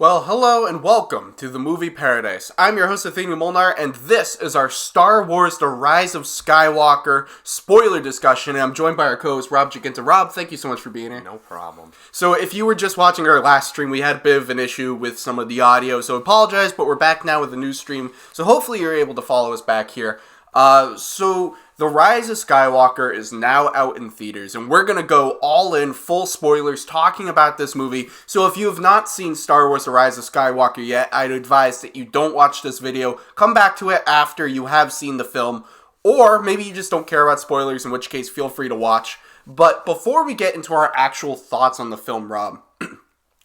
Well, hello and welcome to the Movie Paradise. I'm your host, Nathanael Molnár, and this is our Star Wars The Rise of Skywalker spoiler discussion, and I'm joined by our co-host, Rob Giachinta. Rob, thank you so much for being here. No problem. So if you were just watching our last stream, we had a bit of an issue with some of the audio, so apologize, but we're back now with a new stream, so hopefully you're able to follow us back here. So The Rise of Skywalker is now out in theaters, and we're going to go all in, full spoilers, talking about this movie. So if you have not seen Star Wars The Rise of Skywalker yet, I'd advise that you don't watch this video. Come back to it after you have seen the film, or maybe you just don't care about spoilers, in which case feel free to watch. But before we get into our actual thoughts on the film, Rob,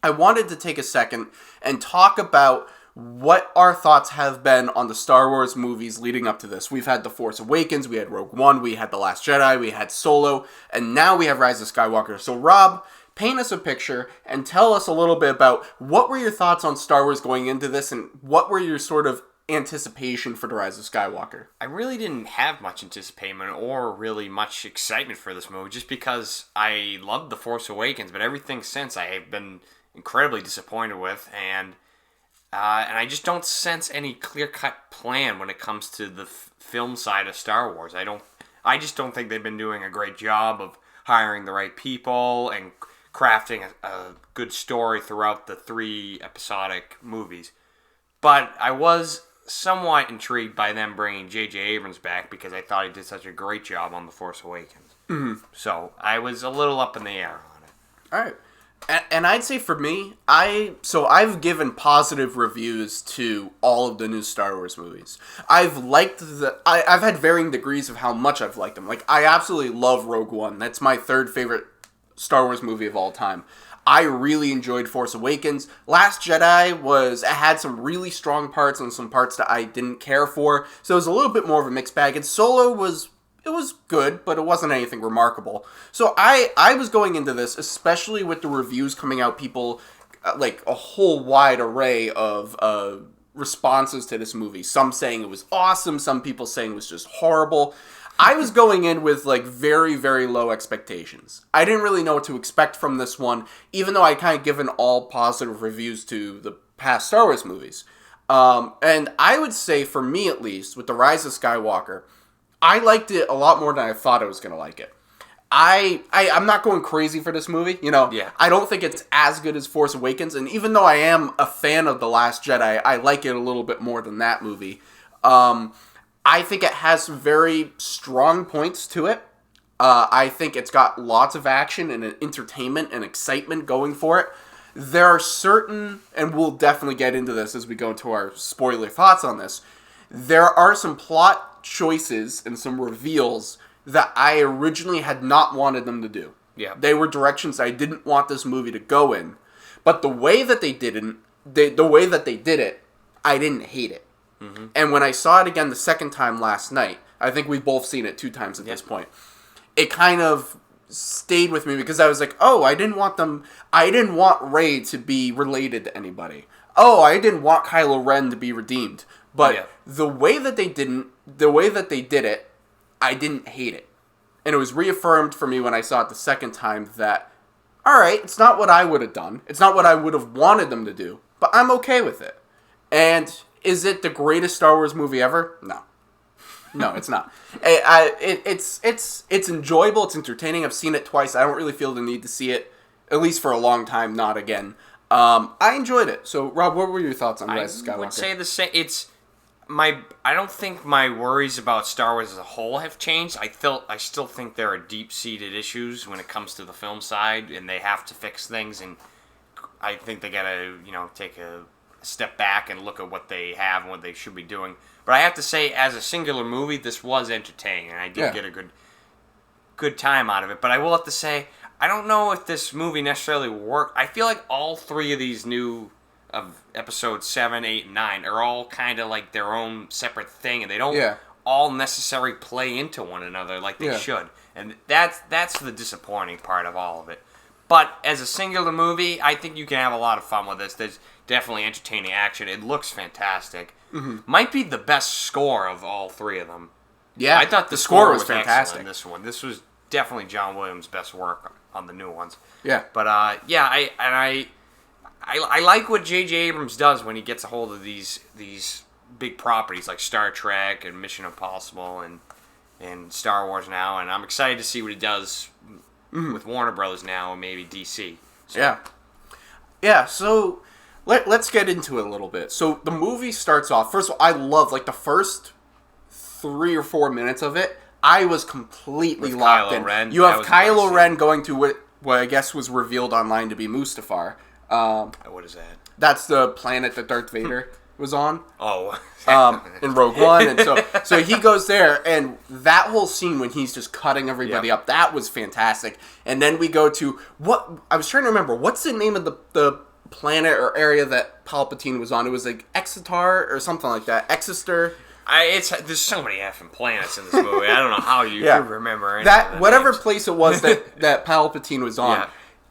I wanted to take a second and talk about what our thoughts have been on the Star Wars movies leading up to this. We've had The Force Awakens, we had Rogue One, we had The Last Jedi, we had Solo, and now we have Rise of Skywalker. So Rob, paint us a picture and tell us a little bit about what were your thoughts on Star Wars going into this, and what were your sort of anticipation for The Rise of Skywalker? I really didn't have much anticipation or really much excitement for this movie, just because I loved The Force Awakens, but everything since I have been incredibly disappointed with, and I just don't sense any clear-cut plan when it comes to the film side of Star Wars. I just don't think they've been doing a great job of hiring the right people and crafting a good story throughout the three episodic movies. But I was somewhat intrigued by them bringing J.J. Abrams back, because I thought he did such a great job on The Force Awakens. Mm-hmm. So I was a little up in the air on it. All right. And I'd say for me, I've given positive reviews to all of the new Star Wars movies. I've had varying degrees of how much I've liked them. Like, I absolutely love Rogue One. That's my third favorite Star Wars movie of all time. I really enjoyed Force Awakens. Last Jedi had some really strong parts and some parts that I didn't care for. So it was a little bit more of a mixed bag. And Solo was good, but it wasn't anything remarkable. So I was going into this, especially with the reviews coming out, people, like a whole wide array of responses to this movie. Some saying it was awesome, some people saying it was just horrible. I was going in with like very, very low expectations. I didn't really know what to expect from this one, even though I kind of given all positive reviews to the past Star Wars movies. And I would say, for me at least, with The Rise of Skywalker, I liked it a lot more than I thought I was going to like it. I'm not going crazy for this movie, you know. Yeah. I don't think it's as good as Force Awakens, and even though I am a fan of The Last Jedi, I like it a little bit more than that movie. I think it has some very strong points to it. I think it's got lots of action and entertainment and excitement going for it. There are certain, and we'll definitely get into this as we go into our spoiler thoughts on this, there are some plot choices and some reveals that I originally had not wanted them to do. Yeah. They were directions I didn't want this movie to go in. But the way that they did it, I didn't hate it. Mm-hmm. And when I saw it again the second time last night, I think we've both seen it 2 times at this point, it kind of stayed with me, because I was like, oh, I didn't want Rey to be related to anybody. Oh, I didn't want Kylo Ren to be redeemed. But the way that they did it, I didn't hate it. And it was reaffirmed for me when I saw it the second time that, alright, it's not what I would have done. It's not what I would have wanted them to do. But I'm okay with it. And is it the greatest Star Wars movie ever? No. No, it's not. It's enjoyable. It's entertaining. I've seen it twice. I don't really feel the need to see it, at least for a long time, not again. I enjoyed it. So, Rob, what were your thoughts on Rise of Skywalker? I would say the same. I don't think my worries about Star Wars as a whole have changed. I still think there are deep-seated issues when it comes to the film side, and they have to fix things, and I think they gotta, take a step back and look at what they have and what they should be doing. But I have to say, as a singular movie, this was entertaining, and I did get a good time out of it. But I will have to say, I don't know if this movie necessarily worked. I feel like all three of these new of episodes 7, 8, and 9 are all kind of like their own separate thing, and they don't all necessarily play into one another like they should. And that's the disappointing part of all of it. But as a singular movie, I think you can have a lot of fun with this. There's definitely entertaining action. It looks fantastic. Mm-hmm. Might be the best score of all three of them. Yeah, I thought the score was fantastic in this one. This was definitely John Williams' best work on the new ones. Yeah. But I I like what J.J. Abrams does when he gets a hold of these big properties like Star Trek and Mission Impossible and Star Wars now, and I'm excited to see what he does with Warner Brothers now and maybe DC. So. Yeah. So let's get into it a little bit. So the movie starts off. First of all, I love the first 3 or 4 minutes of it. I was completely with locked Kylo in. Ren. You have Kylo Ren going to what I guess was revealed online to be Mustafar. What is that? That's the planet that Darth Vader was on. Oh. In Rogue One, and so he goes there, and that whole scene when he's just cutting everybody up, that was fantastic. And then we go to what I was trying to remember. What's the name of the planet or area that Palpatine was on? It was like Exeter or something like that. Exeter. There's so many effing planets in this movie. I don't know how you could remember that. Whatever names. Place it was that Palpatine was on. Yeah.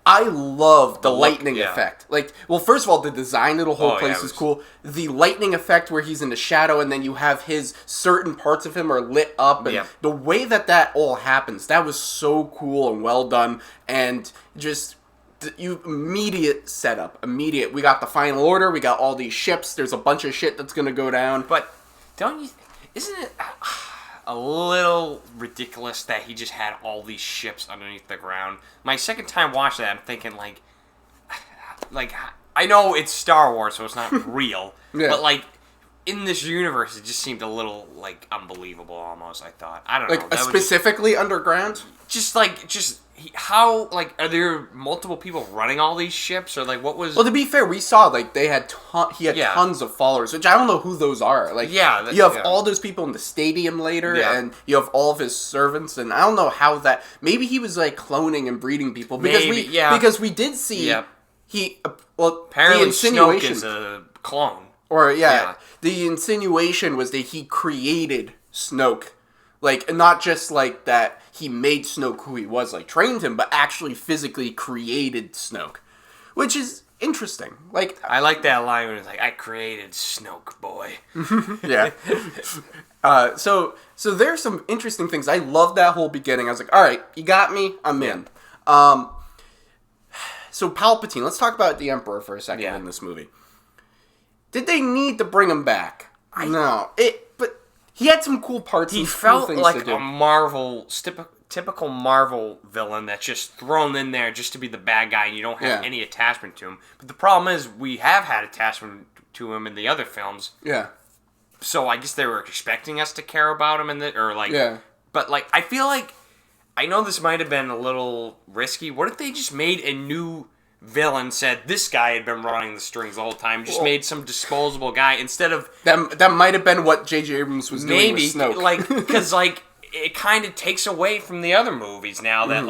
I love the lightning effect. Well, first of all, the design of the whole place is cool. The lightning effect where he's in the shadow and then you have his certain parts of him are lit up. And the way that all happens, that was so cool and well done. And just immediate setup. Immediate. We got the Final Order. We got all these ships. There's a bunch of shit that's going to go down. But isn't it a little ridiculous that he just had all these ships underneath the ground? My second time watching that, I'm thinking like I know it's Star Wars, so it's not real, but in this universe, it just seemed a little unbelievable almost. I thought, I don't know, specifically underground. How are there multiple people running all these ships, or what was? Well, to be fair, we saw they had he had tons of followers, which I don't know who those are. You have all those people in the stadium later, and you have all of his servants, and I don't know how that. Maybe he was cloning and breeding people because we did see he apparently the insinuation Snoke is a clone, or the insinuation was that he created Snoke. Not just that he made Snoke who he was, trained him, but actually physically created Snoke. Which is interesting. I like that line when it's I created Snoke, boy. Yeah. So there's some interesting things. I love that whole beginning. I was alright, you got me, I'm in. So Palpatine, let's talk about the Emperor for a second in this movie. Did they need to bring him back? No. But he had some cool parts. He felt like a Marvel, typical Marvel villain that's just thrown in there just to be the bad guy, and you don't have any attachment to him. But the problem is, we have had attachment to him in the other films. Yeah. So I guess they were expecting us to care about him But I feel I know this might have been a little risky. What if they just made a new villain, said this guy had been running the strings the whole time, just made some disposable guy instead of... That might have been what J.J. Abrams was doing with Snoke. Because, it kind of takes away from the other movies now that,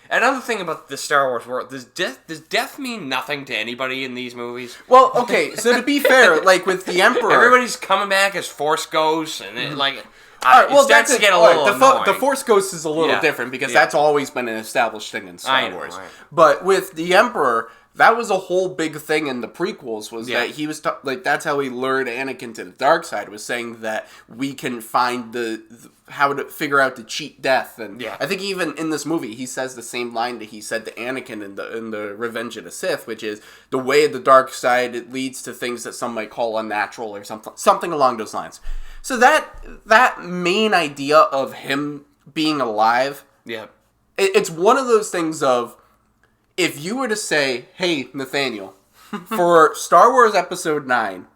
Another thing about the Star Wars world, does death mean nothing to anybody in these movies? Well, okay, so to be fair, with the Emperor... Everybody's coming back as Force ghosts, and it starts to get a little annoying. The Force Ghost is a little different because that's always been an established thing in Star Wars. Right. But with the Emperor, that was a whole big thing in the prequels. Was that he was that's how he lured Anakin to the dark side. Was saying that we can find how to figure out to cheat death. And I think even in this movie, he says the same line that he said to Anakin in the Revenge of the Sith, which is the way of the dark side. It leads to things that some might call unnatural or something along those lines. So that main idea of him being alive, it's one of those things of, if you were to say, hey, Nathaniel, for Star Wars Episode 9,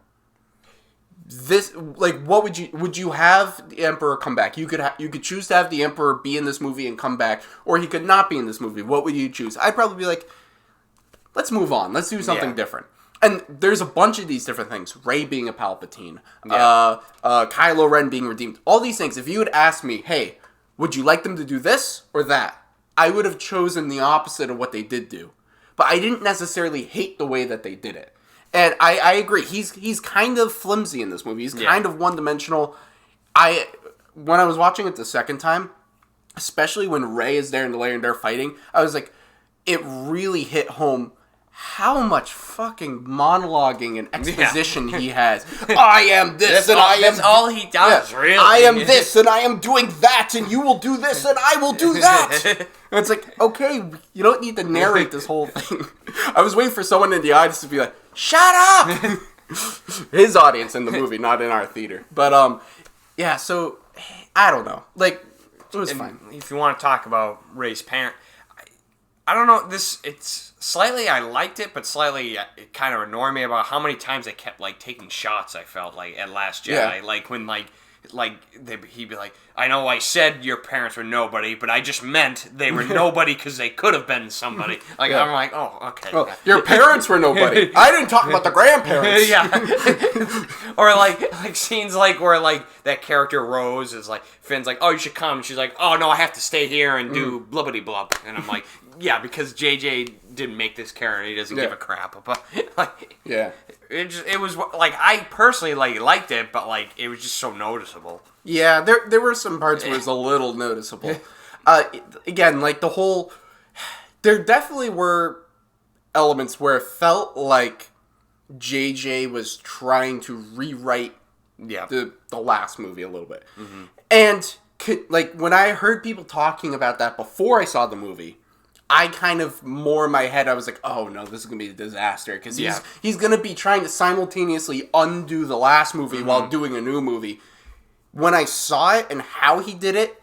this, what would you have the Emperor come back? You could choose to have the Emperor be in this movie and come back, or he could not be in this movie. What would you choose? I'd probably be let's move on. Let's do something different. And there's a bunch of these different things. Rey being a Palpatine. Kylo Ren being redeemed. All these things. If you had asked me, hey, would you like them to do this or that? I would have chosen the opposite of what they did do. But I didn't necessarily hate the way that they did it. And I agree. He's kind of flimsy in this movie. He's kind of one-dimensional. When I was watching it the second time, especially when Rey is there and Leia and they're fighting, I was it really hit home how much fucking monologuing and exposition he has. I am this and I am... That's all he does, really. I am this and I am doing that and you will do this and I will do that. And it's like, okay, you don't need to narrate this whole thing. I was waiting for someone in the audience to be like, shut up! His audience in the movie, not in our theater. But, yeah, so, I don't know. Like, it was fine. If you want to talk about Rey's parent, I don't know, it's slightly, I liked it, but slightly it kind of annoyed me about how many times they kept, like, taking shots, I felt like, at Last Jedi. Yeah. Like, when, he'd be like, I know I said your parents were nobody, but I just meant they were nobody because they could have been somebody. Like, yeah. I'm like, oh, okay. Well, your parents were nobody. I didn't talk about the grandparents. Yeah. Or, like scenes, like, where, like, that character Rose is like, Finn's like, oh, you should come. And she's like, oh, no, I have to stay here and do blubbity-blub. And I'm like, yeah, because JJ didn't make this character. He doesn't give a crap about, like, yeah. It was, like, I personally, like, liked it, but, like, it was just so noticeable. Yeah, there were some parts where it was a little noticeable. Again, like, the whole... There definitely were elements where it felt like JJ was trying to rewrite the last movie a little bit. Mm-hmm. And, like, when I heard people talking about that before I saw the movie, I kind of, more in my head, I was like, oh no, this is going to be a disaster. Because he's going to be trying to simultaneously undo the last movie while doing a new movie. When I saw it and how he did it,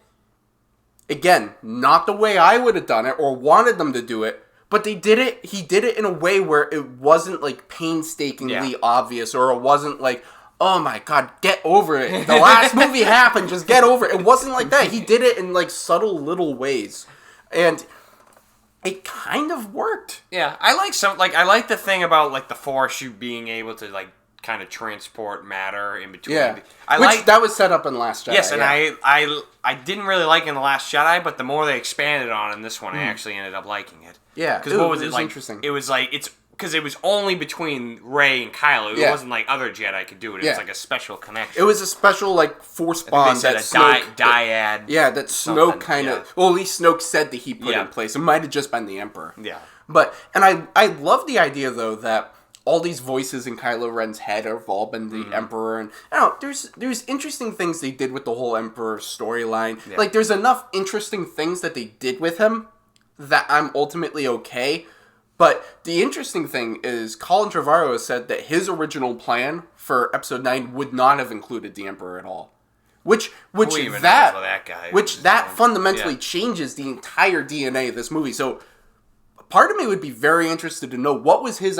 again, not the way I would have done it or wanted them to do it, but he did it in a way where it wasn't, like, painstakingly obvious, or it wasn't like, oh my god, get over it. The last movie happened, just get over it. It wasn't like that. He did it in, like, subtle little ways. And it kind of worked. Yeah, I like the thing about, like, the Force, you being able to, like, kind of transport matter in between. Yeah, that was set up in Last Jedi. Yes, and I didn't really like it in The Last Jedi, but the more they expanded on in this one, I actually ended up liking it. Yeah, because what was it like? Interesting. It was like because it was only between Rey and Kylo. It wasn't like other Jedi could do it. It was like a special connection. It was a special, like, Force bond that Snoke... dyad. Yeah, that Snoke kind of... Well, at least Snoke said that he put in place. It might have just been the Emperor. Yeah. But, and I love the idea, though, that all these voices in Kylo Ren's head have all been the Emperor. And, I don't know, there's interesting things they did with the whole Emperor storyline. Yeah. Like, there's enough interesting things that they did with him that I'm ultimately okay. But the interesting thing is Colin Trevorrow has said that his original plan for Episode 9 would not have included the Emperor at all. Which fundamentally changes the entire DNA of this movie. So part of me would be very interested to know what was his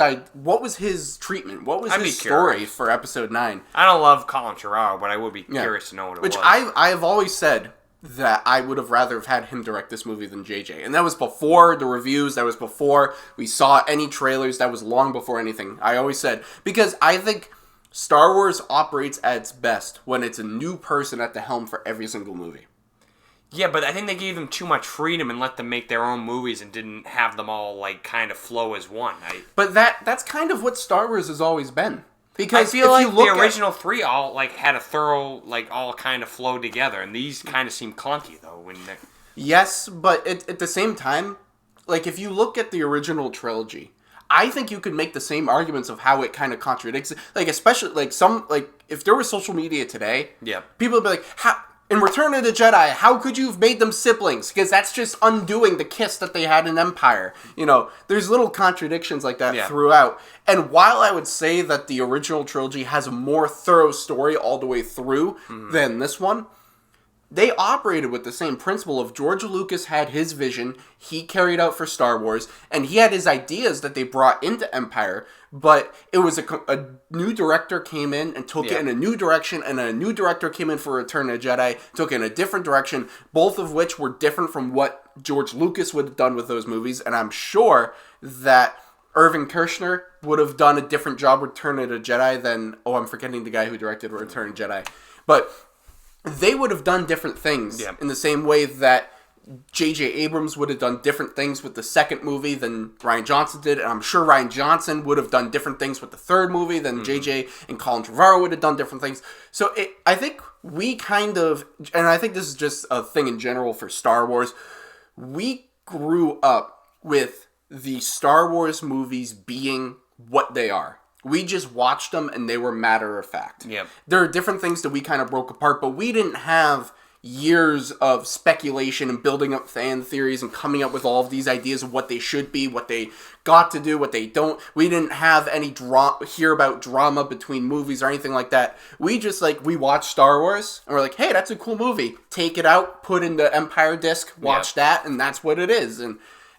treatment, what was his story for Episode 9. I don't love Colin Trevorrow, but I would be curious to know what it was. Which I have always said that I would have rather have had him direct this movie than JJ. And that was before the reviews, that was before we saw any trailers, that was long before anything. I always said, because I think Star Wars operates at its best when it's a new person at the helm for every single movie. Yeah, but I think they gave them too much freedom and let them make their own movies and didn't have them all, like, kind of flow as one. But that's kind of what Star Wars has always been. Because I feel like the original three all, like, had a thorough, like, all kind of flow together, and these kind of seem clunky, though, when they're... Yes, but at the same time, like, if you look at the original trilogy, I think you could make the same arguments of how it kind of contradicts, like, especially, like, if there was social media today, people would be like, in Return of the Jedi, how could you have made them siblings? Because that's just undoing the kiss that they had in Empire. You know, there's little contradictions like that throughout. And while I would say that the original trilogy has a more thorough story all the way through than this one, they operated with the same principle of George Lucas had his vision, he carried out for Star Wars, and he had his ideas that they brought into Empire, but it was a new director came in and took it in a new direction, and a new director came in for Return of the Jedi, took it in a different direction, both of which were different from what George Lucas would have done with those movies, and I'm sure that Irving Kershner would have done a different job with Return of the Jedi than, I'm forgetting the guy who directed Return of the Jedi, but they would have done different things in the same way that J.J. Abrams would have done different things with the second movie than Rian Johnson did, and I'm sure Rian Johnson would have done different things with the third movie than J.J. and Colin Trevorrow would have done different things. So I think we kind of, and I think this is just a thing in general for Star Wars, we grew up with the Star Wars movies being what they are. We just watched them and they were matter of fact. Yep. There are different things that we kind of broke apart, but we didn't have years of speculation and building up fan theories and coming up with all of these ideas of what they should be, what they got to do, what they don't. We didn't have any hear about drama between movies or anything like that. We just we watched Star Wars and we're like, hey, that's a cool movie. Take it out, put in the Empire disc, watch that, and that's what it is.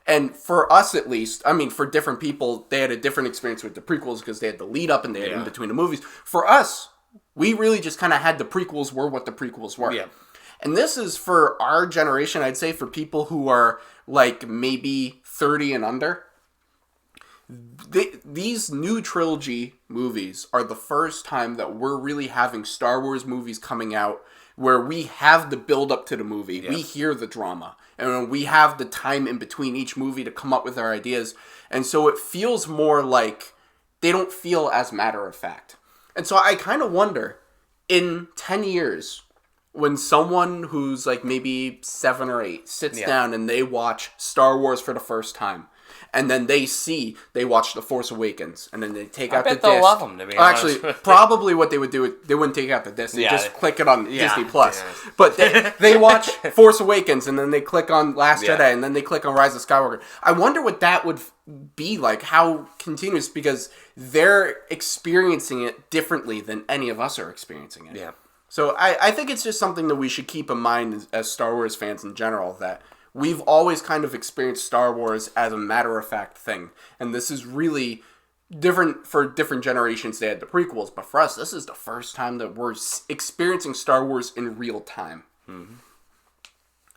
And for us, at least, I mean, for different people, they had a different experience with the prequels because they had the lead up and they had in between the movies. For us, we really just kind of had the prequels were what the prequels were. Yeah. And this is for our generation, I'd say, for people who are maybe 30 and under. These new trilogy movies are the first time that we're really having Star Wars movies coming out where we have the build up to the movie. Yep. We hear the drama. And we have the time in between each movie to come up with our ideas. And so it feels more like they don't feel as matter of fact. And so I kind of wonder, in 10 years, when someone who's maybe 7 or 8 sits down and they watch Star Wars for the first time, and then they watch The Force Awakens, and then they take out the disc. I bet they'll love them, to be honest. Actually, probably what they would do, they wouldn't take out the disc. They just click it on Disney+. Plus. Yeah. But they watch Force Awakens, and then they click on Last Jedi, and then they click on Rise of Skywalker. I wonder what that would be like, how continuous, because they're experiencing it differently than any of us are experiencing it. Yeah. So I think it's just something that we should keep in mind as Star Wars fans in general, that we've always kind of experienced Star Wars as a matter-of-fact thing. And this is really different for different generations. They had the prequels, but for us, this is the first time that we're experiencing Star Wars in real time. Mm-hmm.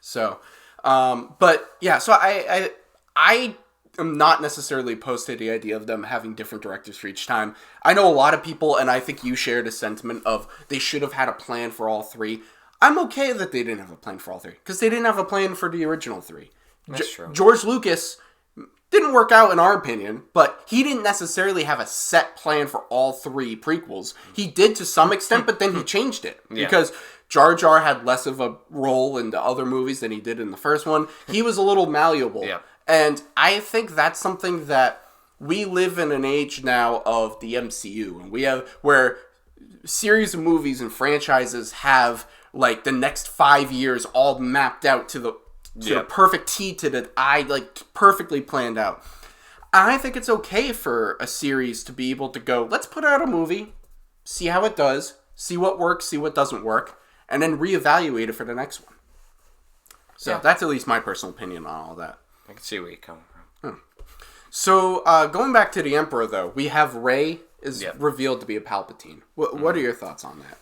So, but yeah, so I am not necessarily opposed to the idea of them having different directors for each time. I know a lot of people, and I think you shared a sentiment of they should have had a plan for all three. I'm okay that they didn't have a plan for all three, because they didn't have a plan for the original three. That's true. George Lucas didn't work out in our opinion, but he didn't necessarily have a set plan for all three prequels. He did to some extent, but then he changed it. Because Jar Jar had less of a role in the other movies than he did in the first one. He was a little malleable. Yeah. And I think that's something that we live in an age now of the MCU. And we have where series of movies and franchises have the next 5 years all mapped out to the perfect T to the I, perfectly planned out. I think it's okay for a series to be able to go, let's put out a movie, see how it does, see what works, see what doesn't work, and then reevaluate it for the next one. So that's at least my personal opinion on all that. I can see where you're coming from. So, going back to the Emperor, though, we have Rey is revealed to be a Palpatine. What are your thoughts on that?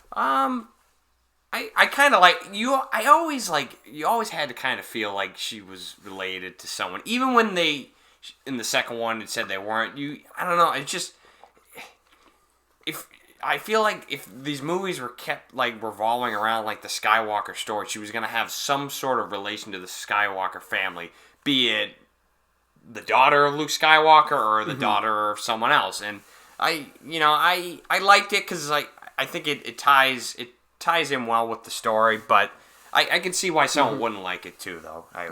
I kind of you always you always had to kind of feel like she was related to someone, even when they in the second one it said they weren't. I don't know. It's just I feel like if these movies were kept revolving around the Skywalker story, she was gonna have some sort of relation to the Skywalker family, be it the daughter of Luke Skywalker or the daughter of someone else. And I liked it because I think it ties in well with the story, but I can see why someone wouldn't like it too, though. I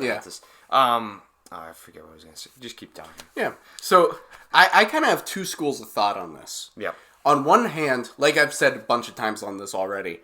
forget what I was going to say. Just keep talking. Yeah. So I kind of have two schools of thought on this. Yeah. On one hand, like I've said a bunch of times on this already,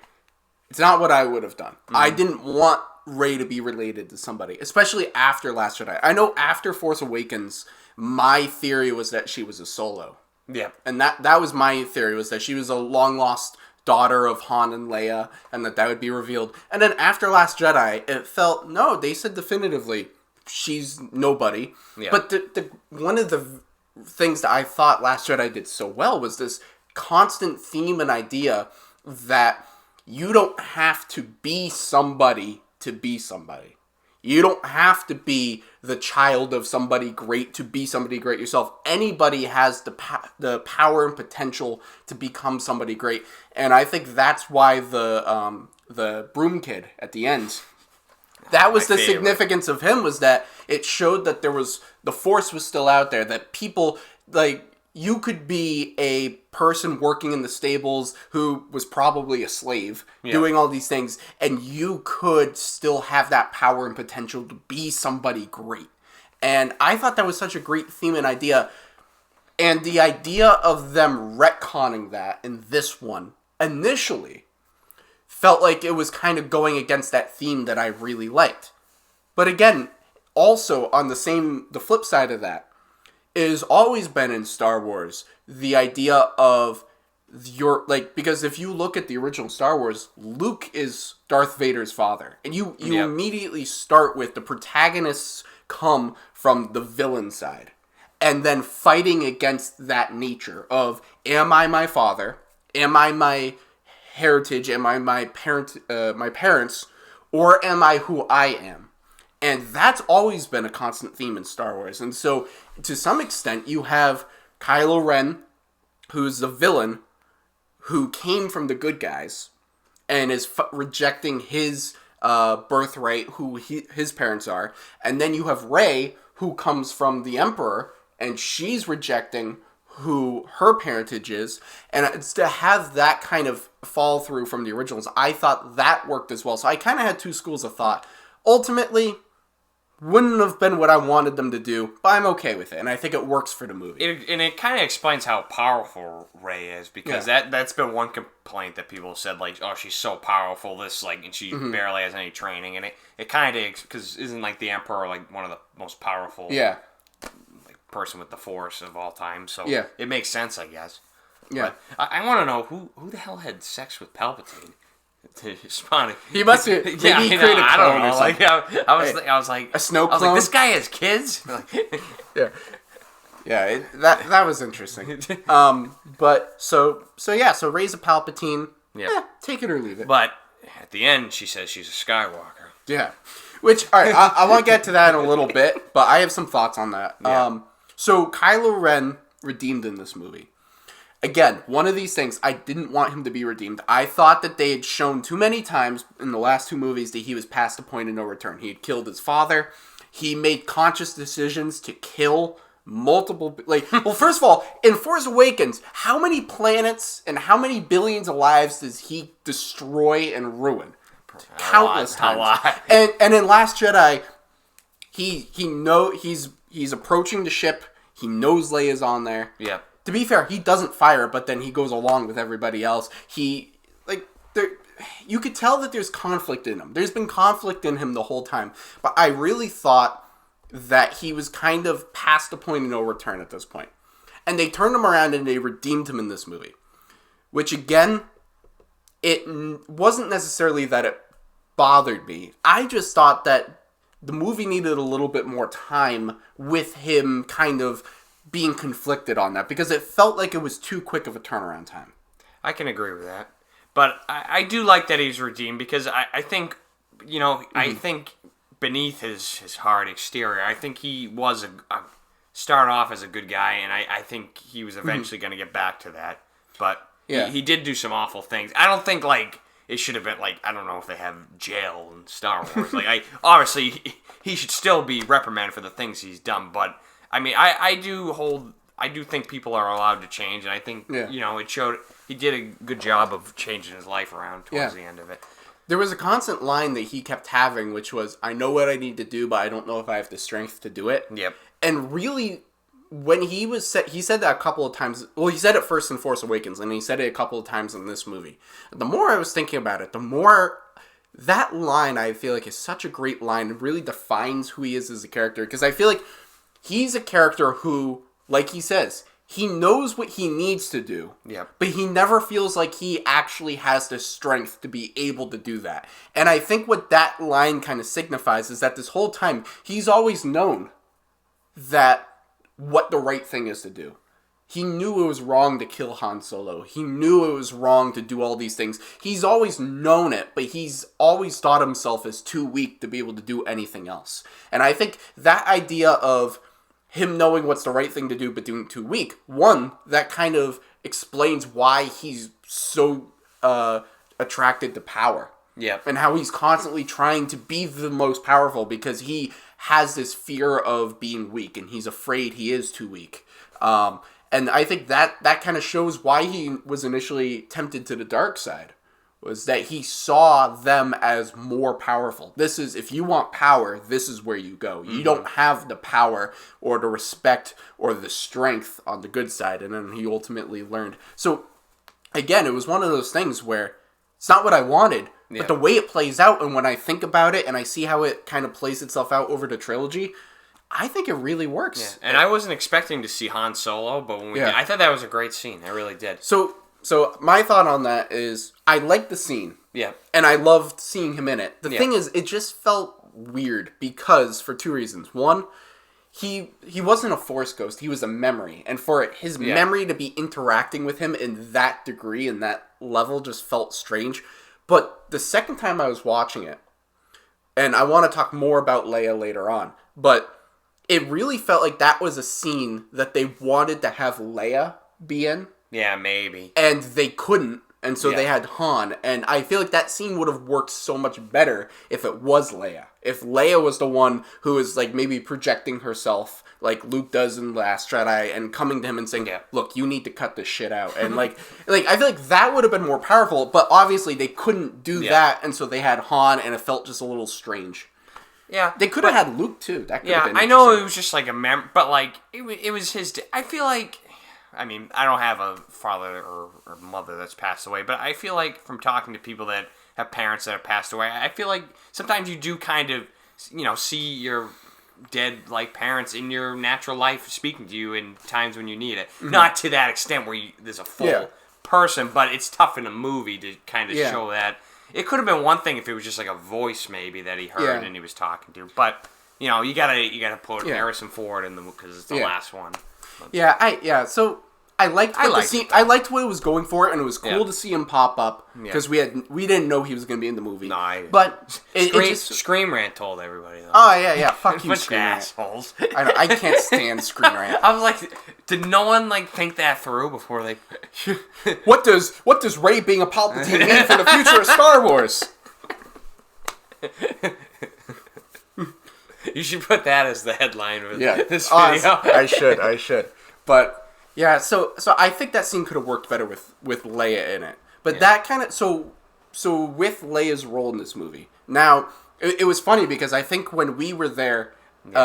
it's not what I would have done. Mm-hmm. I didn't want Rey to be related to somebody, especially after Last Jedi. I know after Force Awakens, my theory was that she was a Solo. Yeah. And that was my theory, was that she was a long-lost daughter of Han and Leia, and that would be revealed. And then after Last Jedi, it felt, no, they said definitively, she's nobody. Yeah. But the one of the things that I thought Last Jedi did so well was this constant theme and idea that you don't have to be somebody to be somebody. You don't have to be the child of somebody great to be somebody great yourself. Anybody has the power and potential to become somebody great. And I think that's why the broom kid at the end, that was the significance of him, was that it showed that the Force was still out there, that people, you could be a person working in the stables who was probably a slave, doing all these things, and you could still have that power and potential to be somebody great. And I thought that was such a great theme and idea. And the idea of them retconning that in this one, initially, felt like it was kind of going against that theme that I really liked. But again, also on the flip side of that, is always been in Star Wars the idea of because if you look at the original Star Wars, Luke is Darth Vader's father, and you immediately start with the protagonists come from the villain side, and then fighting against that nature of, am I my father? Am I my heritage? Am I my parents? Or am I who I am? And that's always been a constant theme in Star Wars. And so, to some extent, you have Kylo Ren, who's the villain, who came from the good guys, and is rejecting his birthright, who his parents are. And then you have Rey, who comes from the Emperor, and she's rejecting who her parentage is. And it's to have that kind of fall through from the originals, I thought that worked as well. So I kind of had two schools of thought. Ultimately, wouldn't have been what I wanted them to do, but I'm okay with it, and I think it works for the movie. It kind of explains how powerful Rey is, because that's been one complaint that people have said, like, oh, she's so powerful, and she barely has any training, and it kind of, because isn't, like, the Emperor, like, one of the most powerful person with the Force of all time, so it makes sense, I guess. Yeah. But I want to know, who the hell had sex with Palpatine? He must be. Maybe he created a clone or something. Like, I was like, a snow clone. I was like, this guy has kids. That was interesting. But so Rey's a Palpatine. Yeah, take it or leave it. But at the end, she says she's a Skywalker. Yeah, which all right, I want to get to that in a little bit, but I have some thoughts on that. Yeah. So Kylo Ren redeemed in this movie. Again, one of these things, I didn't want him to be redeemed. I thought that they had shown too many times in the last two movies that he was past the point of no return. He had killed his father. He made conscious decisions to kill multiple... first of all, in Force Awakens, how many planets and how many billions of lives does he destroy and ruin? Countless times. A lot. And in Last Jedi, he's approaching the ship. He knows Leia's on there. Yeah. To be fair, he doesn't fire, but then he goes along with everybody else. You could tell that there's conflict in him. There's been conflict in him the whole time. But I really thought that he was kind of past the point of no return at this point. And they turned him around and they redeemed him in this movie. Which, again, it wasn't necessarily that it bothered me. I just thought that the movie needed a little bit more time with him kind of being conflicted on that, because it felt like it was too quick of a turnaround time. I can agree with that. But I do like that he's redeemed, because I think, I think beneath his hard exterior, I think he was started off as a good guy, and I think he was eventually going to get back to that. But he did do some awful things. I don't think, it should have been, I don't know if they have jail in Star Wars. Obviously, he should still be reprimanded for the things he's done, but I mean, I do think people are allowed to change, and I think, it showed, he did a good job of changing his life around towards the end of it. There was a constant line that he kept having, which was, I know what I need to do, but I don't know if I have the strength to do it. Yep. And really, when he said that a couple of times, well, he said it first in Force Awakens, and he said it a couple of times in this movie. The more I was thinking about it, the more that line, I feel like, is such a great line. It really defines who he is as a character, because I feel like he's a character who, like he says, he knows what he needs to do, but he never feels like he actually has the strength to be able to do that. And I think what that line kind of signifies is that this whole time, he's always known what the right thing is to do. He knew it was wrong to kill Han Solo. He knew it was wrong to do all these things. He's always known it, but he's always thought himself as too weak to be able to do anything else. And I think that idea of him knowing what's the right thing to do but doing too weak, one, that kind of explains why he's so attracted to power. Yeah. And how he's constantly trying to be the most powerful, because he has this fear of being weak, and he's afraid he is too weak. And I think that kind of shows why he was initially tempted to the dark side, was that he saw them as more powerful. This is, if you want power, this is where you go. You don't have the power or the respect or the strength on the good side. And then he ultimately learned. So, again, it was one of those things where it's not what I wanted, but the way it plays out, and when I think about it and I see how it kind of plays itself out over the trilogy, I think it really works. Yeah. And I wasn't expecting to see Han Solo, but when we did, I thought that was a great scene. I really did. So my thought on that is, I liked the scene. Yeah. And I loved seeing him in it. The thing is, it just felt weird because, for two reasons. One, he wasn't a Force ghost. He was a memory. And for his memory to be interacting with him in that degree and that level just felt strange. But the second time I was watching it, and I want to talk more about Leia later on, but it really felt like that was a scene that they wanted to have Leia be in. Yeah, maybe. And they couldn't, and so they had Han. And I feel like that scene would have worked so much better if it was Leia. If Leia was the one who was, like, maybe projecting herself, like Luke does in Last Jedi, and coming to him and saying, look, you need to cut this shit out. And, like I feel like that would have been more powerful, but obviously they couldn't do that, and so they had Han, and it felt just a little strange. Yeah. They could have had Luke, too. That could have been I know it was just like a but, like, it was his... I feel like... I mean, I don't have a father or mother that's passed away, but I feel like from talking to people that have parents that have passed away, I feel like sometimes you do kind of, see your dead, like, parents in your natural life speaking to you in times when you need it. Mm-hmm. Not to that extent where there's a full person, but it's tough in a movie to kind of show that. It could have been one thing if it was just like a voice maybe that he heard and he was talking to, but, you gotta put Harrison Ford in because it's the last one. So I liked the scene. I liked what it was going for, and it was cool to see him pop up because we didn't know he was going to be in the movie. No, but Scream Rant told everybody though. Oh yeah, fuck you, Scream Rant. Assholes. I can't stand Scream Rant. I was like, did no one think that through before they? What does Rey being a Palpatine mean for the future of Star Wars? You should put that as the headline of this video. I should. But yeah, so I think that scene could have worked better with Leia in it. But that kind of so with Leia's role in this movie. Now, it was funny because I think when we were there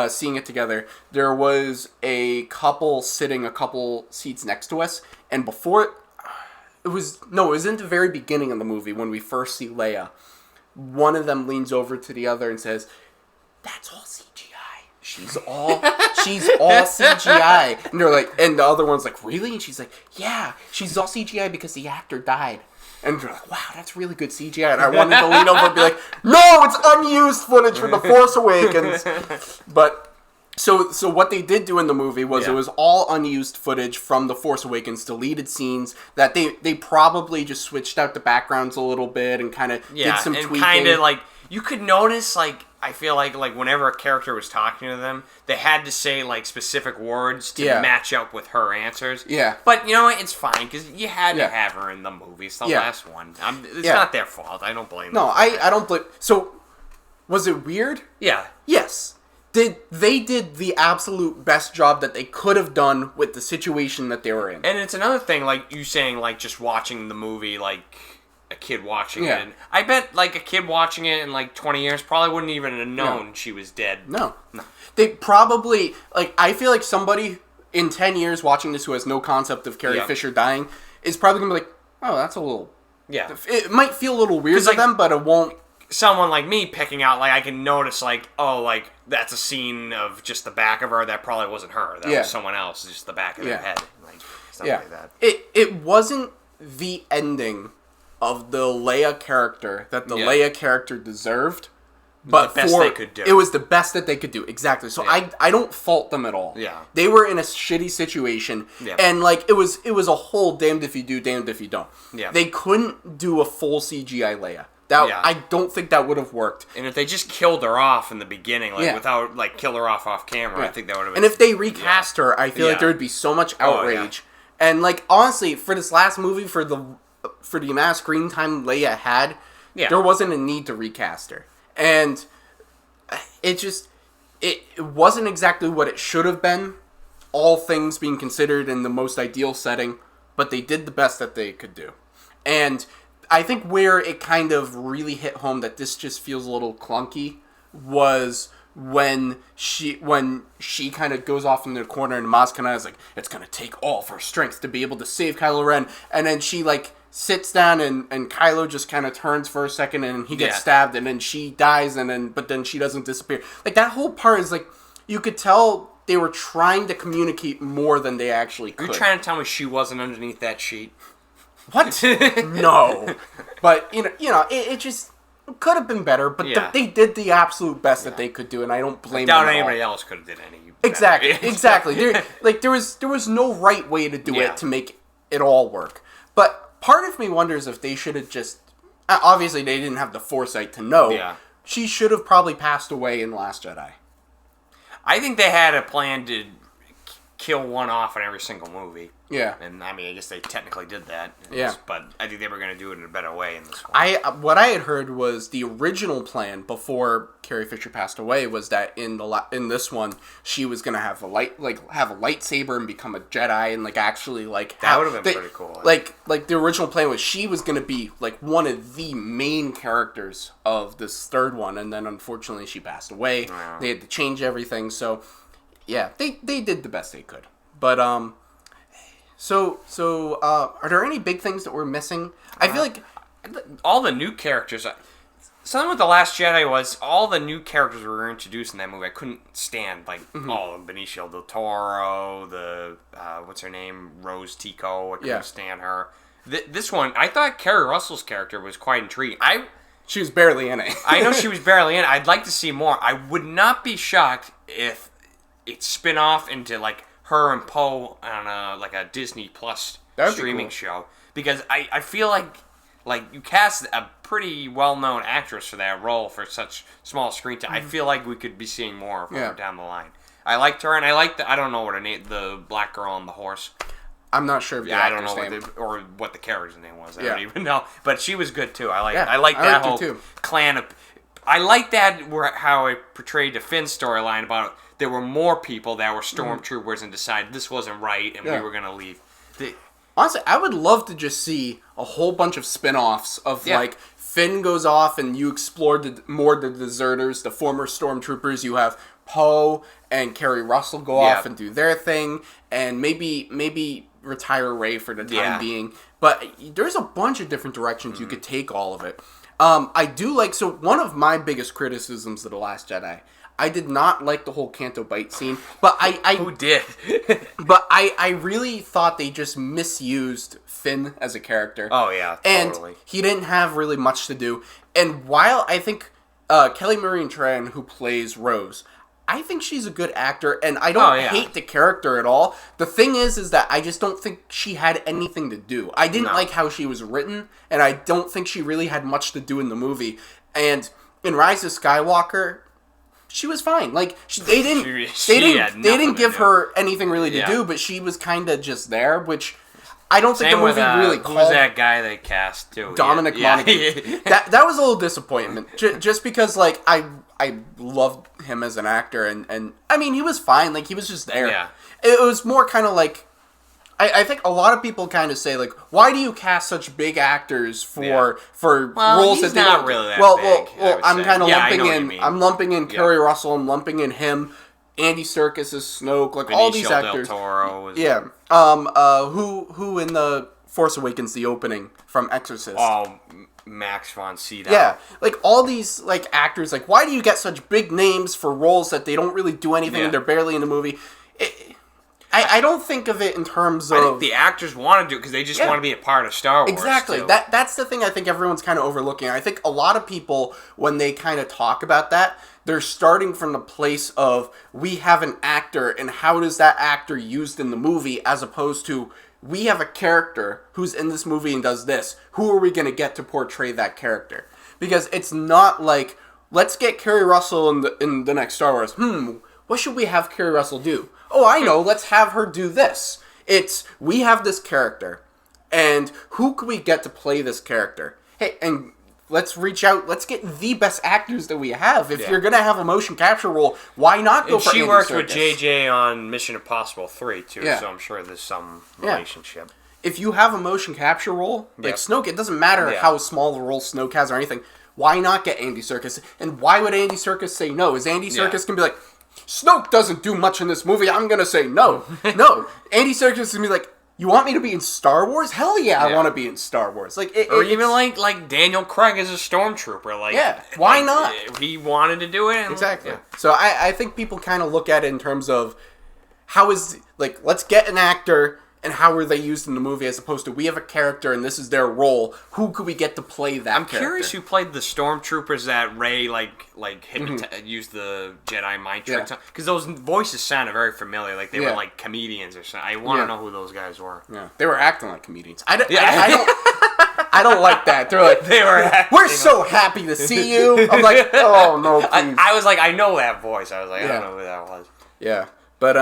seeing it together, there was a couple sitting a couple seats next to us, and before it was in the very beginning of the movie when we first see Leia. One of them leans over to the other and says, "That's all CGI. She's all CGI." And they're like, and the other one's like, "Really?" And she's like, "Yeah, she's all CGI because the actor died." And they're like, "Wow, that's really good CGI." And I wanted to lean over and be like, "No, it's unused footage from The Force Awakens." But so what they did do in the movie was it was all unused footage from The Force Awakens, deleted scenes that they probably just switched out the backgrounds a little bit and kind of did some tweaking. Kind of like you could notice I feel like whenever a character was talking to them, they had to say specific words to match up with her answers. Yeah. But you know what? It's fine because you had to have her in the movie. It's the last one. It's not their fault. I don't blame them. No, I don't blame. So, was it weird? Yeah. Yes. They did the absolute best job that they could have done with the situation that they were in. And it's another thing, like you saying, just watching the movie, a kid watching it. And I bet, a kid watching it in, 20 years probably wouldn't even have known she was dead. No. They probably, I feel like somebody in 10 years watching this who has no concept of Carrie Fisher dying is probably going to be like, oh, that's a little... Yeah. It might feel a little weird to them, but it won't... Someone like me picking out, I can notice, that's a scene of just the back of her. That probably wasn't her. That was someone else, just the back of their head. Stuff like that. It wasn't the ending of the Leia character that the Leia character desered, but the best they could do. It was the best that they could do, exactly. So I don't fault them at all. Yeah. They were in a shitty situation, and, it was a whole damned if you do, damned if you don't. Yeah. They couldn't do a full CGI Leia. I don't think that would have worked. And if they just killed her off in the beginning, without, kill her off camera, I think that would have been... And if they recast her, I feel like there would be so much outrage. And, honestly, for this last movie, for the amount of screen time Leia had, there wasn't a need to recast her. And it wasn't exactly what it should have been, all things being considered in the most ideal setting, but they did the best that they could do. And I think where it kind of really hit home that this just feels a little clunky was when she kind of goes off in the corner and Maz Kanata is like, it's going to take all of her strength to be able to save Kylo Ren. And then she, like, sits down and Kylo just kind of turns for a second and he gets stabbed and then she dies but then she doesn't disappear. Like, that whole part is, like, you could tell they were trying to communicate more than they actually could. You're trying to tell me she wasn't underneath that sheet? What? No. But, it just could have been better, but they did the absolute best that they could do, and I don't blame them at all. I doubt anybody else could have did any better. Exactly. There was no right way to do it to make it all work. But part of me wonders if they should have just... Obviously, they didn't have the foresight to know. Yeah. She should have probably passed away in Last Jedi. I think they had a plan to kill one off in every single movie. Yeah. And, I mean, I guess they technically did that. Yeah. But I think they were going to do it in a better way in this one. What I had heard was the original plan before Carrie Fisher passed away was that in this one, she was going to have a lightsaber and become a Jedi and, like, actually, like... That would have been pretty cool. Like, the original plan was she was going to be, like, one of the main characters of this third one, and then, unfortunately, she passed away. Wow. They had to change everything, so... Yeah, they did the best they could. But, So, are there any big things that we're missing? I feel like... all the new characters... Something with The Last Jedi was all the new characters were introduced in that movie I couldn't stand. Like, Benicio del Toro, what's her name? Rose Tico. I couldn't stand her. This one, I thought Kerry Russell's character was quite intriguing. She was barely in it. I know she was barely in it. I'd like to see more. I would not be shocked if it spin off into, like, her and Poe on a Disney Plus streaming show, because I feel like you cast a pretty well-known actress for that role for such small screen time. I feel like we could be seeing more of her down the line. I liked her, and I liked I don't know what her name, the black girl on the horse. I'm not sure. I don't know what the character's name was. I don't even know, but she was good too. I like that whole clan of. I like that how it portrayed the Finn storyline about. There were more people that were stormtroopers and decided this wasn't right and we were going to leave. Honestly, I would love to just see a whole bunch of spin-offs of, like, Finn goes off and you explore the deserters, the former stormtroopers. You have Poe and Kerry Russell go off and do their thing, and maybe retire Rey for the time being. But there's a bunch of different directions you could take all of it. I do like... So, one of my biggest criticisms of The Last Jedi... I did not like the whole Canto Bight scene, but Who did? But I really thought they just misused Finn as a character. Oh, yeah, totally. And he didn't have really much to do. And while I think Kelly Marie Tran, who plays Rose, I think she's a good actor, and I don't hate the character at all. The thing is that I just don't think she had anything to do. I didn't like how she was written, and I don't think she really had much to do in the movie. And in Rise of Skywalker... She was fine. Like they didn't give her anything really to do, but she was kind of just there, which I don't think the movie really called. Who was that guy they cast too? Dominic Monaghan. That was a little disappointment, just because like I loved him as an actor, and I mean he was fine. Like he was just there. Yeah. It was more kind of like. I think a lot of people kind of say, like, why do you cast such big actors for roles that they don't... really that big, well, I'm kind of lumping in Kerry Russell, I'm lumping in him, Andy Serkis as Snoke, like, all these actors. Del Toro is who in the Force Awakens, the opening from Exorcist. Oh, Max von Sydow. Yeah, like, all these, like, actors, like, why do you get such big names for roles that they don't really do anything and they're barely in the movie? I don't think of it in terms of... I think the actors want to do it because they just want to be a part of Star Wars. Exactly. Too. That's the thing I think everyone's kind of overlooking. I think a lot of people, when they kind of talk about that, they're starting from the place of, we have an actor, and how does that actor used in the movie, as opposed to, we have a character who's in this movie and does this. Who are we going to get to portray that character? Because it's not like, let's get Kerry Russell in the next Star Wars. What should we have Kerry Russell do? Oh, I know, let's have her do this. It's, we have this character, and who can we get to play this character? Hey, and let's reach out, let's get the best actors that we have. If you're going to have a motion capture role, why not go for Andy Serkis? She worked with JJ on Mission Impossible 3, too, so I'm sure there's some relationship. if you have a motion capture role, like Yep. Snoke, it doesn't matter Yeah. how small the role Snoke has or anything. Why not get Andy Serkis? And why would Andy Serkis say no? Is Andy Serkis gonna be like, Snoke doesn't do much in this movie, I'm gonna say no. No. Andy Serkis is gonna be like, you want me to be in Star Wars? Hell yeah, I want to be in Star Wars. Like, or even like Daniel Craig as a stormtrooper. Like, yeah, why not? He wanted to do it. And Exactly. So I think people kind of look at it in terms of how is, like, let's get an actor and how were they used in the movie as opposed to we have a character and this is their role. Who could we get to play that I'm character? curious who played the stormtroopers that Rey used the Jedi mind tricks on. Because those voices sounded very familiar. Like they were like comedians or something. I want to know who those guys were. Yeah, they were acting like comedians. I don't like that. They're like, They were we're so happy to see you. I'm like, oh no, please. I was like, I know that voice. I was like, I don't know who that was. Yeah, but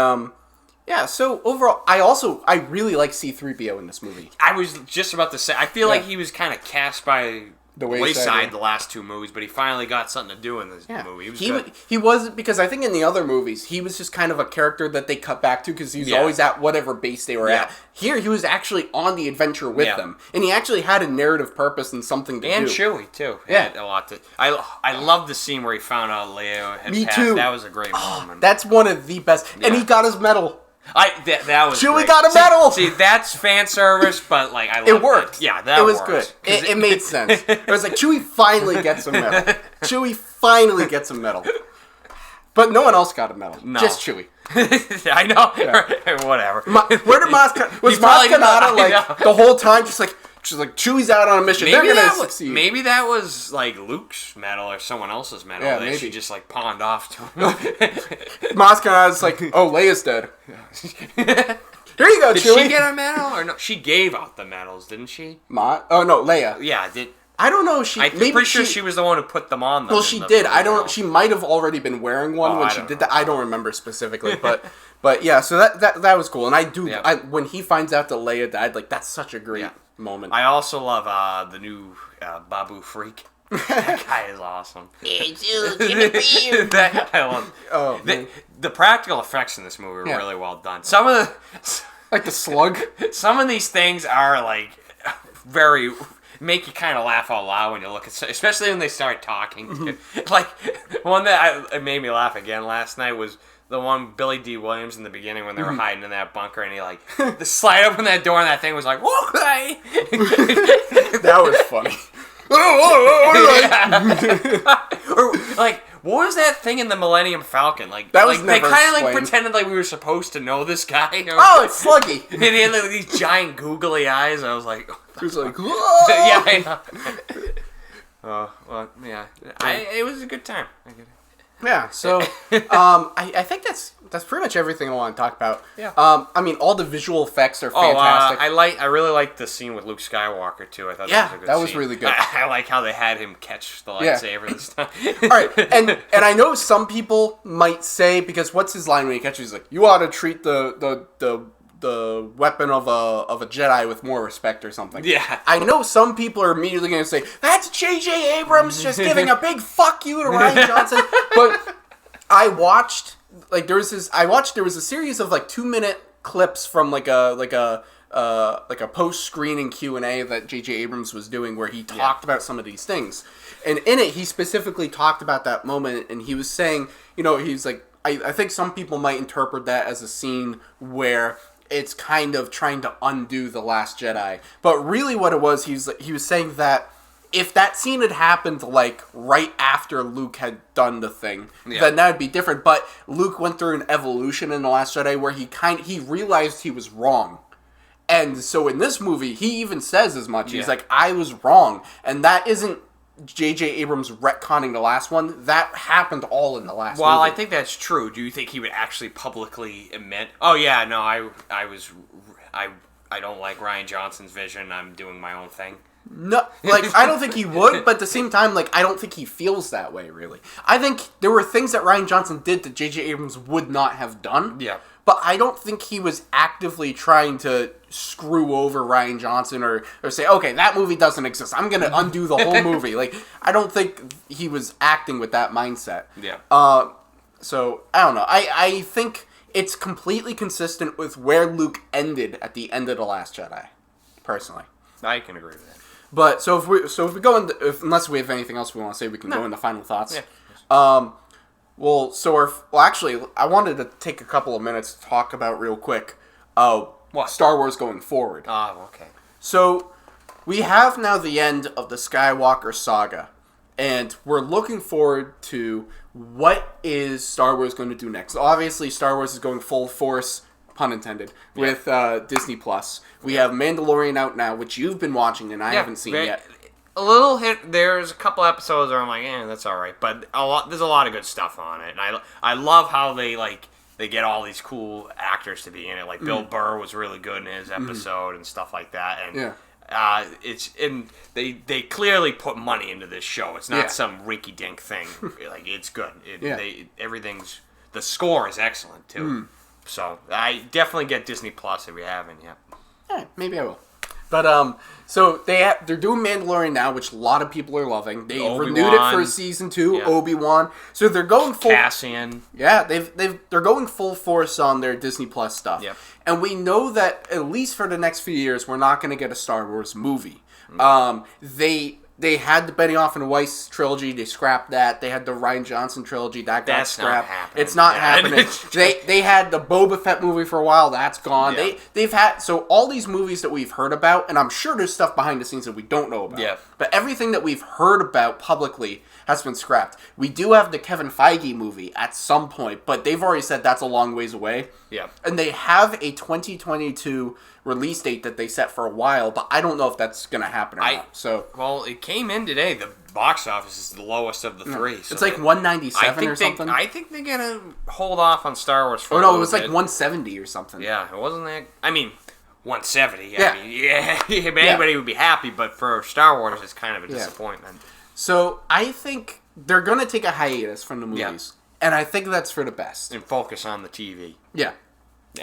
yeah. So overall, I really like C-3PO in this movie. I was just about to say, I feel like he was kind of cast by the wayside the last two movies, but he finally got something to do in this movie. He was good. He was, because I think in the other movies, he was just kind of a character that they cut back to because he was always at whatever base they were at. Here, he was actually on the adventure with them, and he actually had a narrative purpose and something to do. And Chewie, too. Yeah. Had a lot to... I love the scene where he found out Leia had passed. Too. That was a great moment. That's one of the best. And he got his medal. That was Chewie great. got a medal! See, that's fan service, but like I love It worked. Yeah, that it was worked. good. It made sense. It was like Chewie finally gets a medal. Chewie finally gets a medal. But no one else got a medal. No. Just Chewie. I know. Yeah. Whatever. Where did Maz Kanata like the whole time just like Chewie's out on a mission. They're gonna succeed. Maybe that was like Luke's medal or someone else's medal that she just like pawned off to him. Maz Kanata's like, oh, Leia's dead. Here you go, Did Chewie. she get a medal or no? She gave out the medals, didn't she? Oh no, Leia. Yeah, I don't know. I'm pretty sure she was the one who put them on. Well, she did. I don't. She might have already been wearing one when she did that. I don't remember specifically, but yeah. So that was cool, and I do. When he finds out that Leia died, like that's such a great moment. I also love the new Babu Freak. That guy is awesome. I love. Oh, the practical effects in this movie are really well done. Some of like the slug. Some of these things are like very. Make you kind of laugh out loud when you look at, especially when they start talking. Like one that made me laugh again last night was the one Billy D. Williams in the beginning when they were hiding in that bunker, and he like the slide open that door and that thing was like, whoa, that was funny. Or like, what was that thing in the Millennium Falcon? Like that was like, never they kind of like explained. pretended like we were supposed to know this guy. Oh, it's Sluggy. And he had like, these giant googly eyes. I was like, he was like, whoa. yeah, I know. Oh, well, yeah. It was a good time. Yeah, so I think that's pretty much everything I want to talk about. Yeah. I mean, all the visual effects are fantastic. I really liked the scene with Luke Skywalker too. I thought that was a good that was scene. really good. I like how they had him catch the lightsaber and stuff. All right, and I know some people might say, because what's his line when he catches? He's like, you ought to treat the weapon of a Jedi with more respect or something. Yeah. I know some people are immediately going to say, that's J.J. Abrams just giving a big fuck you to Rian Johnson. But I watched, there was a series of 2-minute clips from like a post-screening Q&A that J.J. Abrams was doing where he talked about some of these things. And in it, he specifically talked about that moment, and he was saying, he's like, I think some people might interpret that as a scene where it's kind of trying to undo The Last Jedi. But really what it was, he was saying that if that scene had happened right after Luke had done the thing, then that would be different. But Luke went through an evolution in The Last Jedi where he realized he was wrong. And so in this movie, he even says as much. He's like, I was wrong. And that isn't J.J. Abrams retconning the last one. That happened all in the last movie. Well, I think that's true. Do you think he would actually publicly admit, oh yeah, no, I don't like Rian Johnson's vision, I'm doing my own thing? No, I don't think he would, but at the same time, I don't think he feels that way, really. I think there were things that Rian Johnson did that J.J. Abrams would not have done. Yeah. But I don't think he was actively trying to screw over Rian Johnson or say, okay, that movie doesn't exist. I'm going to undo the whole movie. I don't think he was acting with that mindset. Yeah. So, I don't know. I think it's completely consistent with where Luke ended at the end of The Last Jedi. personally. I can agree with that. But so if we go into, unless we have anything else we want to say, we can go into final thoughts. Yeah. Actually, I wanted to take a couple of minutes to talk about real quick. What? Star Wars going forward. Oh, okay. So we have now the end of the Skywalker saga, and we're looking forward to what is Star Wars going to do next. Obviously, Star Wars is going full force, pun intended, with Disney Plus. We have Mandalorian out now, which you've been watching and I haven't seen yet. A little hit. There's a couple episodes where I'm like, that's all right, but there's a lot of good stuff on it, and I love how they get all these cool actors to be in it. Like Bill Burr was really good in his episode and stuff like that, and they clearly put money into this show. It's not some rinky dink thing. Like, it's good. The score is excellent too. So I definitely get Disney Plus if you haven't yet. Yeah, maybe I will. But so they're doing Mandalorian now, which a lot of people are loving. They renewed it for season 2. Yeah. Obi-Wan. So they're going full. Cassian. Yeah, they're going full force on their Disney Plus stuff. Yep. And we know that at least for the next few years, we're not going to get a Star Wars movie. They had the Benioff and Weiss trilogy. They scrapped that. They had the Rian Johnson trilogy. That's scrapped. Not happening. It's not happening. They had the Boba Fett movie for a while. That's gone. Yeah. They've had... So all these movies that we've heard about, and I'm sure there's stuff behind the scenes that we don't know about. Yeah. But everything that we've heard about publicly has been scrapped. We do have the Kevin Feige movie at some point, but they've already said that's a long ways away. Yeah. And they have a 2022 release date that they set for a while, but I don't know if that's going to happen or not. So, well, it came in today. The box office is the lowest of the three. So it's like 197 or something. I think they're going to hold off on Star Wars for a little bit. It was like 170 or something. Yeah, it wasn't that... I mean, 170. Anybody would be happy, but for Star Wars, it's kind of a disappointment. So, I think they're going to take a hiatus from the movies. Yeah. And I think that's for the best. And focus on the TV. Yeah.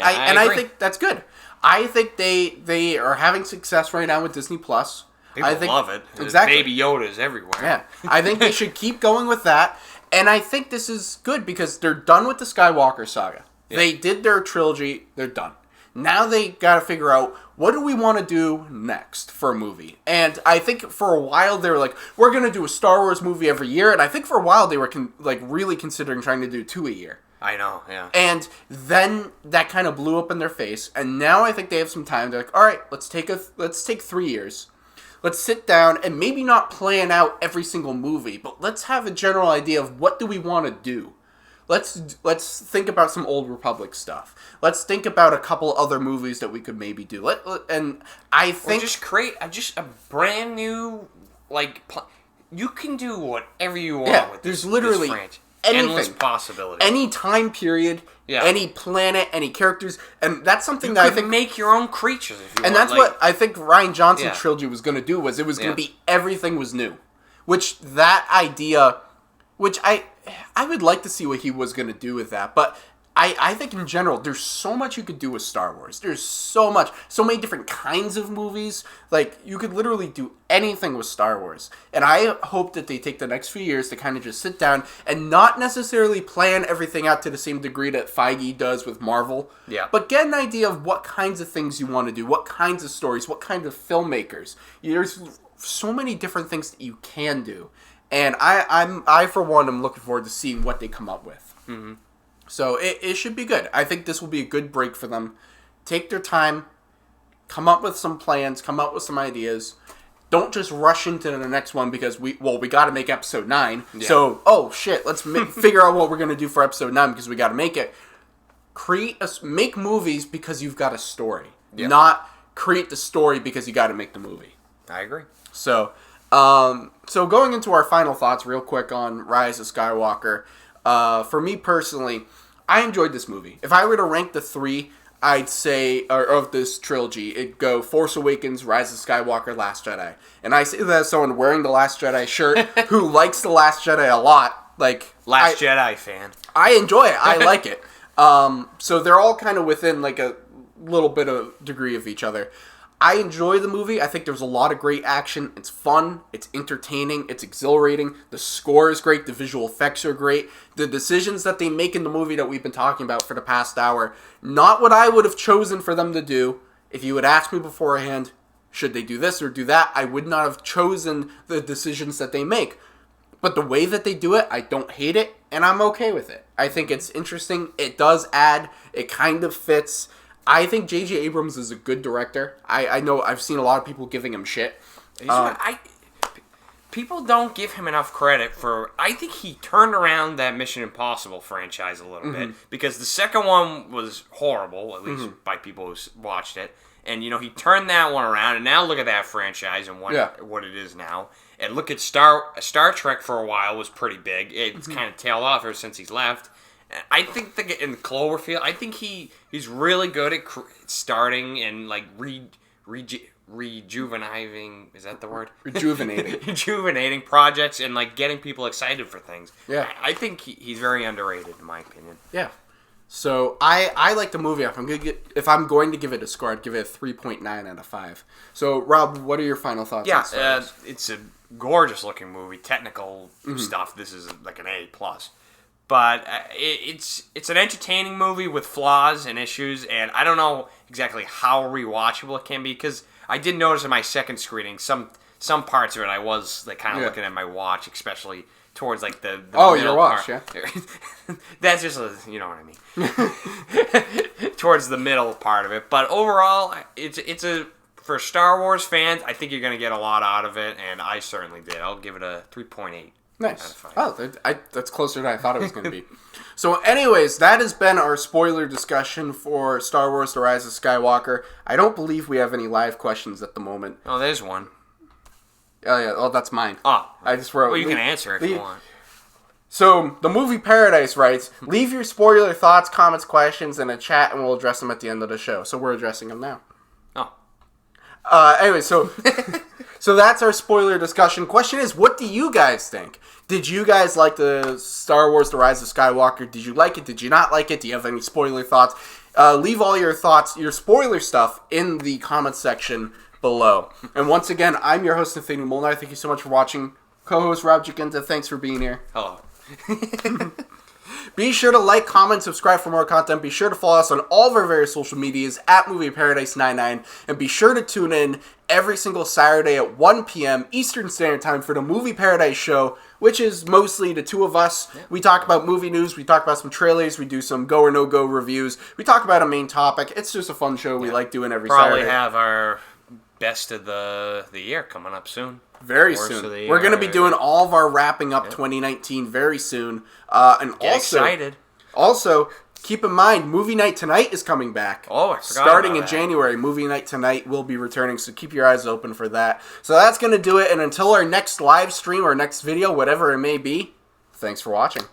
I think that's good. I think they are having success right now with Disney Plus. People love it. Exactly. Baby Yoda's everywhere. Yeah. I think they should keep going with that. And I think this is good because they're done with the Skywalker saga. Yeah. They did their trilogy. They're done. Now they got to figure out, what do we want to do next for a movie? And I think for a while they were like, we're going to do a Star Wars movie every year. And I think for a while they were really considering trying to do 2 a year. I know, yeah. And then that kind of blew up in their face. And now I think they have some time. They're like, all right, let's take 3 years. Let's sit down and maybe not plan out every single movie, but let's have a general idea of what do we want to do. Let's think about some Old Republic stuff. Let's think about a couple other movies that we could maybe do. And I think... Or just create a brand new, you can do whatever you want with there's literally this franchise. Endless possibility. Any time period, any planet, any characters, and that's something that I think... make your own creatures if you want. And that's what I think Rian Johnson's trilogy was going to do, was it was going to be everything was new. Which, that idea... Which I would like to see what he was going to do with that, but I think in general, there's so much you could do with Star Wars. There's so much, so many different kinds of movies. Like, you could literally do anything with Star Wars. And I hope that they take the next few years to kind of just sit down and not necessarily plan everything out to the same degree that Feige does with Marvel. Yeah. But get an idea of what kinds of things you want to do, what kinds of stories, what kind of filmmakers. There's so many different things that you can do. And I for one, am looking forward to seeing what they come up with. Mm-hmm. So it should be good. I think this will be a good break for them. Take their time, come up with some plans, come up with some ideas. Don't just rush into the next one because we got to make episode 9. Yeah. So, oh shit, let's figure out what we're going to do for episode 9 because we got to make it. Make movies because you've got a story. Yep. Not create the story because you got to make the movie. I agree. So going into our final thoughts real quick on Rise of Skywalker, for me personally, I enjoyed this movie. If I were to rank the 3, I'd say, of this trilogy, it'd go Force Awakens, Rise of Skywalker, Last Jedi. And I say that as someone wearing the Last Jedi shirt who likes the Last Jedi a lot. Last Jedi fan. I enjoy it. I like it. So they're all kind of within a little bit of degree of each other. I enjoy the movie. I think there's a lot of great action. It's fun. It's entertaining. It's exhilarating. The score is great. The visual effects are great. The decisions that they make in the movie that we've been talking about for the past hour, not what I would have chosen for them to do. If you had asked me beforehand, should they do this or do that? I would not have chosen the decisions that they make. But the way that they do it, I don't hate it, and I'm okay with it. I think it's interesting. It does add. It kind of fits. I think J.J. Abrams is a good director. I know I've seen a lot of people giving him shit. People don't give him enough credit for... I think he turned around that Mission Impossible franchise a little bit. Because the second one was horrible, at least by people who watched it. And, he turned that one around. And now look at that franchise and what it is now. And look at Star Trek for a while was pretty big. It's kind of tailed off ever since he's left. I think in Cloverfield, I think he's really good at starting and like rejuvenating. Is that the word? Rejuvenating projects and like getting people excited for things. Yeah, I think he's very underrated in my opinion. Yeah. So I like the movie. If I'm going to give it a score, I'd give it a 3.9 out of 5. So Rob, what are your final thoughts? Yeah, it's a gorgeous looking movie. Technical stuff. This is like an A+. But it's an entertaining movie with flaws and issues, and I don't know exactly how rewatchable it can be, because I did notice in my second screening some parts of it I was like kind of looking at my watch, especially towards like the middle your watch, part. That's just you know what I mean. Towards the middle part of it, but overall, it's a for Star Wars fans. I think you're gonna get a lot out of it, and I certainly did. I'll give it a 3.8. Nice. Oh, that's closer than I thought it was going to be. So anyways, that has been our spoiler discussion for Star Wars The Rise of Skywalker. I don't believe we have any live questions at the moment. Oh, there's one. Oh, yeah. Oh, that's mine. Oh. I just wrote... Well, you can answer if you want. So, the Movie Paradise writes, leave your spoiler thoughts, comments, questions in a chat, and we'll address them at the end of the show. So we're addressing them now. Oh. Anyway, so... So that's our spoiler discussion. Question is, what do you guys think? Did you guys like the Star Wars The Rise of Skywalker? Did you like it? Did you not like it? Do you have any spoiler thoughts? Leave all your thoughts, your spoiler stuff, in the comments section below. And once again, I'm your host, Nathanael Molnár. Thank you so much for watching. Co-host Rob Giachinta, thanks for being here. Hello. Be sure to like, comment, subscribe for more content. Be sure to follow us on all of our various social medias at Movie Paradise 99. And be sure to tune in every single Saturday at 1 p.m. Eastern Standard Time for the Movie Paradise Show, which is mostly the two of us. Yeah. We talk about movie news. We talk about some trailers. We do some go or no-go reviews. We talk about a main topic. It's just a fun show we like doing every Saturday. Probably have our best of the year coming up soon. Very soon. We're going to be doing all of our wrapping up 2019 very soon. And Get excited. Also, keep in mind, Movie Night Tonight is coming back. Oh, I forgot Starting in January, Movie Night Tonight will be returning, so keep your eyes open for that. So that's going to do it, and until our next live stream or next video, whatever it may be, thanks for watching.